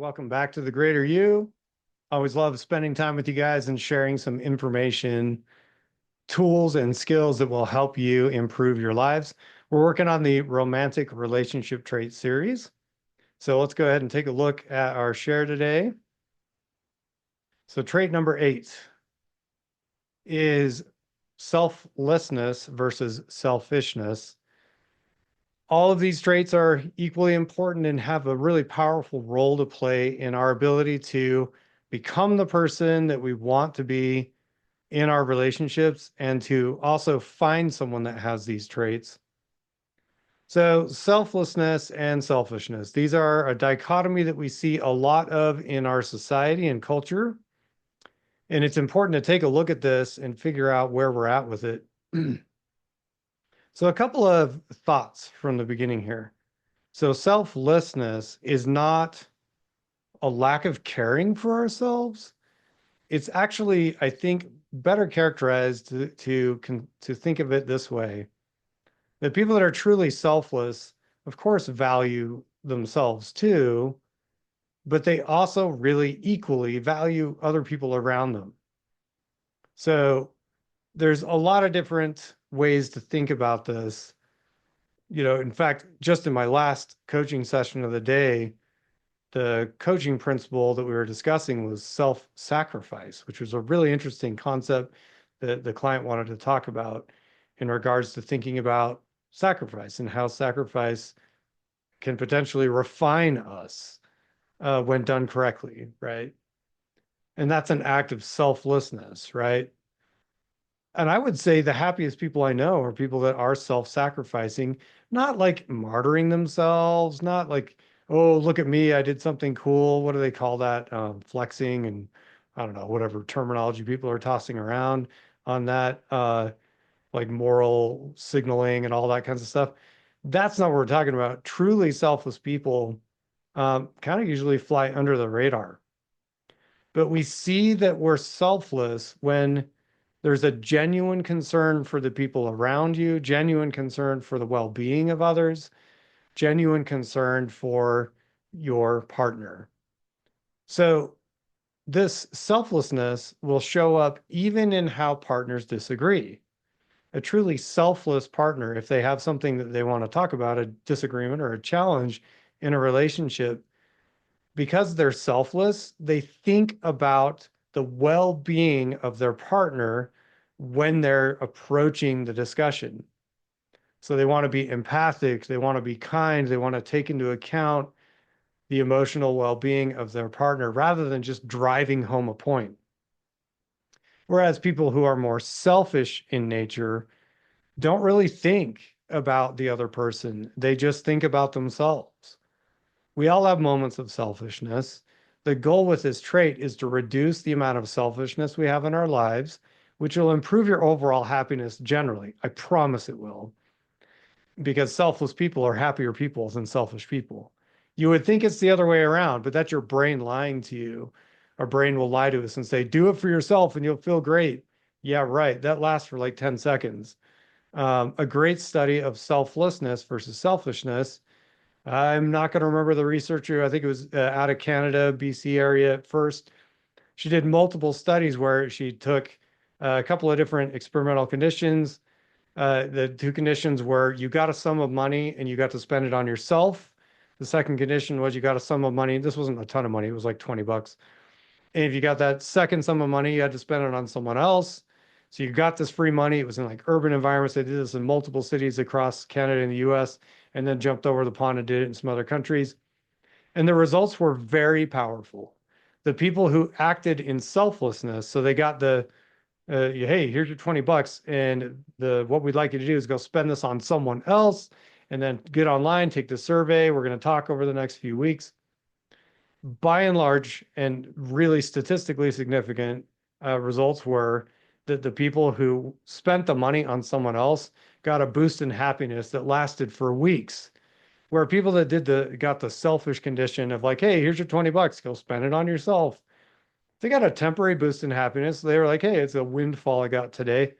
Welcome back to the Greater You. Always love spending time with you guys and sharing some information, tools, and skills that will help you improve your lives. We're working on the romantic relationship trait series. So let's go ahead and take a look at our share today. So trait number 8 is selflessness versus selfishness. All of these traits are equally important and have a really powerful role to play in our ability to become the person that we want to be in our relationships and to also find someone that has these traits. So, selflessness and selfishness, these are a dichotomy that we see a lot of in our society and culture. And it's important to take a look at this and figure out where we're at with it. So, a couple of thoughts from the beginning here. So selflessness is not a lack of caring for ourselves. It's actually, I think, better characterized to think of it this way. The people that are truly selfless, of course, value themselves too, but they also really equally value other people around them. So there's a lot of different ways to think about this. In fact, just in my last coaching session of the day, the coaching principle that we were discussing was self-sacrifice, which was a really interesting concept that the client wanted to talk about in regards to thinking about sacrifice and how sacrifice can potentially refine us when done correctly, right? And that's an act of selflessness, right? And I would say the happiest people I know are people that are self-sacrificing, not like martyring themselves, not like, oh, look at me, I did something cool. What do they call that? Flexing and I don't know, whatever terminology people are tossing around on that, like moral signaling and all that kinds of stuff. That's not what we're talking about. Truly selfless people kind of usually fly under the radar. But we see that we're selfless when there's a genuine concern for the people around you, genuine concern for the well-being of others, genuine concern for your partner. So this selflessness will show up even in how partners disagree. A truly selfless partner, if they have something that they want to talk about, a disagreement or a challenge in a relationship, because they're selfless, they think about the well-being of their partner when they're approaching the discussion. So they want to be empathic, they want to be kind, they want to take into account the emotional well-being of their partner rather than just driving home a point. Whereas people who are more selfish in nature don't really think about the other person. They just think about themselves. We all have moments of selfishness. The goal with this trait is to reduce the amount of selfishness we have in our lives, which will improve your overall happiness generally. I promise it will, because selfless people are happier people than selfish people. You would think it's the other way around, but that's your brain lying to you. Our brain will lie to us and say, do it for yourself and you'll feel great. Yeah, right. That lasts for like 10 seconds. A great study of selflessness versus selfishness. I'm not going to remember the researcher. I think it was out of Canada, BC area at first. She did multiple studies where she took a couple of different experimental conditions. The two conditions were you got a sum of money and you got to spend it on yourself. The second condition was you got a sum of money. This wasn't a ton of money. It was like 20 bucks. And if you got that second sum of money, you had to spend it on someone else. So you got this free money. It was in like urban environments. They did this in multiple cities across Canada and the US, and then jumped over the pond and did it in some other countries. And the results were very powerful. The people who acted in selflessness, so they got hey, here's your 20 bucks. And what we'd like you to do is go spend this on someone else and then get online, take the survey. We're going to talk over the next few weeks. By and large, and really statistically significant results were that the people who spent the money on someone else got a boost in happiness that lasted for weeks. Where people that got the selfish condition of like, hey, here's your 20 bucks, go spend it on yourself. They got a temporary boost in happiness. They were like, hey, it's a windfall I got today,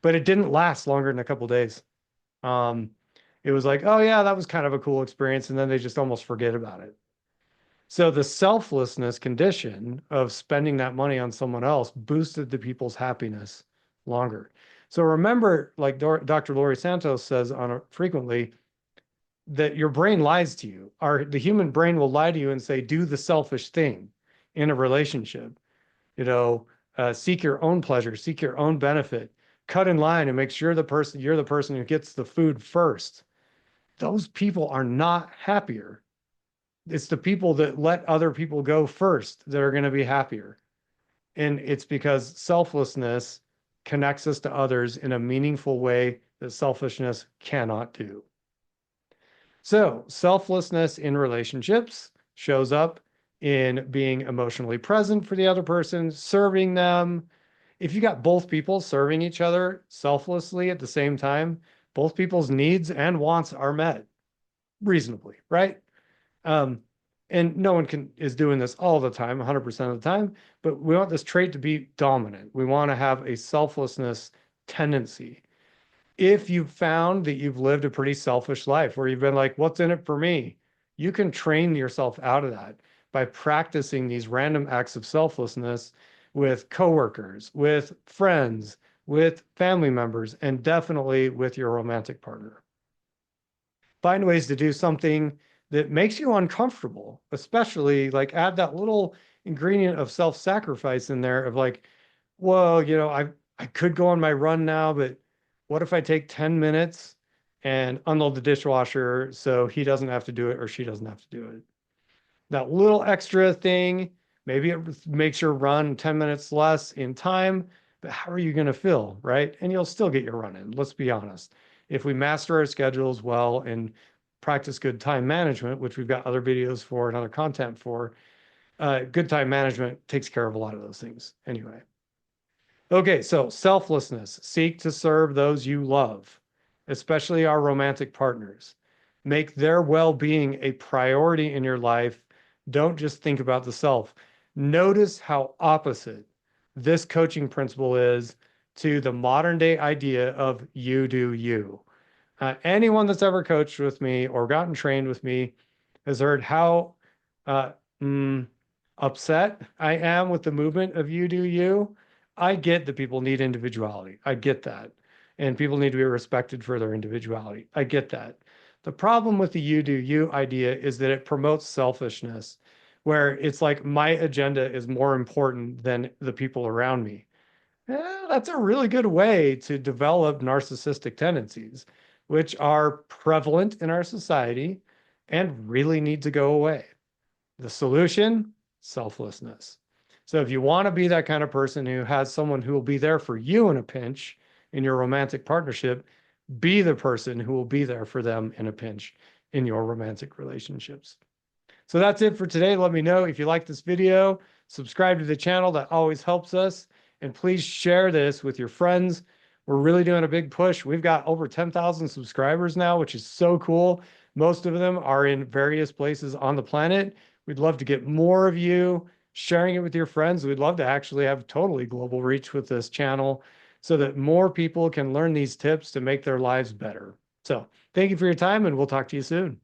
but it didn't last longer than a couple days. Um, it was like, oh yeah, that was kind of a cool experience, and then they just almost forget about it. So the selflessness condition of spending that money on someone else boosted the people's happiness longer. So remember, like Dr. Laurie Santos says frequently, that your brain lies to you. The human brain will lie to you and say, do the selfish thing in a relationship. You know, seek your own pleasure, seek your own benefit, cut in line and make sure you're the person who gets the food first. Those people are not happier. It's the people that let other people go first that are going to be happier. And it's because selflessness connects us to others in a meaningful way that selfishness cannot do. So, selflessness in relationships shows up in being emotionally present for the other person, serving them. If you got both people serving each other selflessly at the same time, both people's needs and wants are met reasonably, right? Um, and no one is doing this all the time, 100% of the time, but we want this trait to be dominant. We want to have a selflessness tendency. If you've found that you've lived a pretty selfish life where you've been like, what's in it for me? You can train yourself out of that by practicing these random acts of selflessness with coworkers, with friends, with family members, and definitely with your romantic partner. Find ways to do something that makes you uncomfortable, especially like add that little ingredient of self-sacrifice in there of like, well, I could go on my run now, but what if I take 10 minutes and unload the dishwasher so he doesn't have to do it or she doesn't have to do it? That little extra thing, maybe it makes your run 10 minutes less in time, but how are you going to feel, right? And you'll still get your run in. Let's be honest. If we master our schedules well and practice good time management, which we've got other videos for and other content for, good time management takes care of a lot of those things anyway. Okay, so selflessness. Seek to serve those you love, especially our romantic partners. Make their well-being a priority in your life. Don't just think about the self. Notice how opposite this coaching principle is to the modern day idea of you do you. Anyone that's ever coached with me or gotten trained with me has heard how uh, mm, upset I am with the movement of you do you. I get that people need individuality. I get that. And people need to be respected for their individuality. I get that. The problem with the you do you idea is that it promotes selfishness, where it's like my agenda is more important than the people around me. That's a really good way to develop narcissistic tendencies, which are prevalent in our society and really need to go away. The solution, selflessness. So if you want to be that kind of person who has someone who will be there for you in a pinch in your romantic partnership, be the person who will be there for them in a pinch in your romantic relationships. So that's it for today. Let me know if you like this video. Subscribe to the channel. That always helps us. And please share this with your friends. We're really doing a big push. We've got over 10,000 subscribers now, which is so cool. Most of them are in various places on the planet. We'd love to get more of you sharing it with your friends. We'd love to actually have totally global reach with this channel so that more people can learn these tips to make their lives better. So thank you for your time, and we'll talk to you soon.